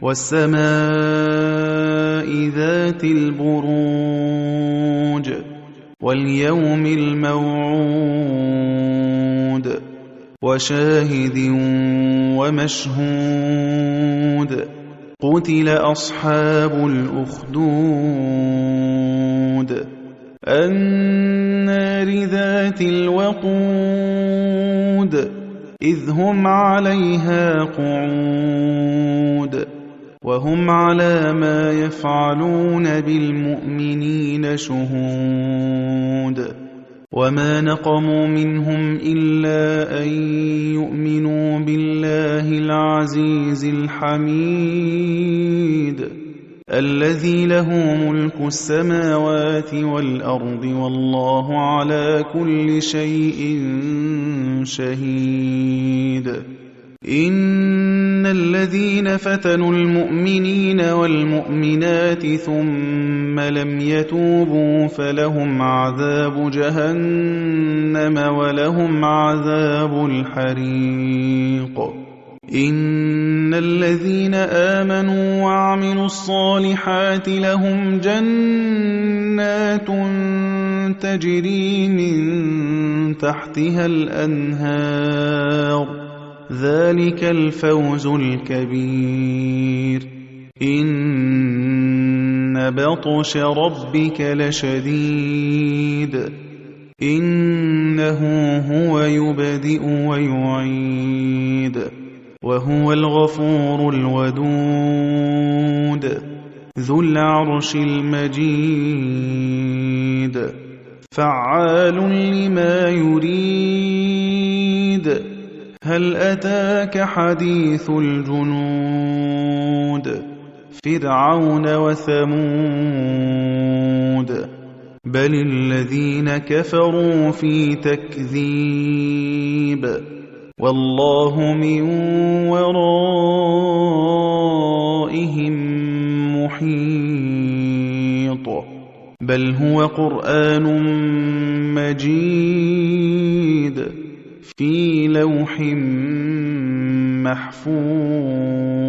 وَالسَّمَاءِ ذَاتِ الْبُرُوجِ وَالْيَوْمِ الْمَوْعُودِ وَشَاهِدٍ وَمَشْهُودٍ قُتِلَ أَصْحَابُ الْأُخْدُودِ النَّارِ ذَاتِ الْوَقُودِ إِذْ هُمْ عَلَيْهَا قُعُودٌ وَهُمْ عَلَى مَا يَفْعَلُونَ بِالْمُؤْمِنِينَ شُهُودٌ وَمَا نَقَمُوا مِنْهُمْ إِلَّا أَن يُؤْمِنُوا بِاللَّهِ الْعَزِيزِ الْحَمِيدِ الَّذِي لَهُ مُلْكُ السَّمَاوَاتِ وَالْأَرْضِ وَاللَّهُ عَلَى كُلِّ شَيْءٍ شَهِيدٌ إِنَّ الَّذِينَ فَتَنُوا الْمُؤْمِنِينَ وَالْمُؤْمِنَاتِ ثُمَّ لَمْ يَتُوبُوا فَلَهُمْ عَذَابُ جَهَنَّمَ وَلَهُمْ عَذَابُ الْحَرِيقِ إِنَّ الَّذِينَ آمَنُوا وَعَمِلُوا الصَّالِحَاتِ لَهُمْ جَنَّاتٌ تَجْرِي مِن تَحْتِهَا الْأَنْهَارُ ذَلِكَ الْفَوْزُ الْكَبِيرُ إِنَّ بَطْشَ رَبِّكَ لَشَدِيدٌ إِنَّهُ هُوَ يُبْدِئُ وَيُعِيدُ وَهُوَ الْغَفُورُ الْوَدُودُ ذُو الْعَرْشِ الْمَجِيدُ فَعَّالٌ لِّمَا يُرِيدُ هَلْ أَتَاكَ حَدِيثُ الْجُنُودِ فِرْعَوْنَ وَثَمُودَ بَلِ الَّذِينَ كَفَرُوا فِي تَكْذِيبٍ وَاللَّهُ مِن وَرَائِهِم مُّحِيطٌ بَلْ هُوَ قُرْآنٌ مَّجِيدٌ في لوح محفوظ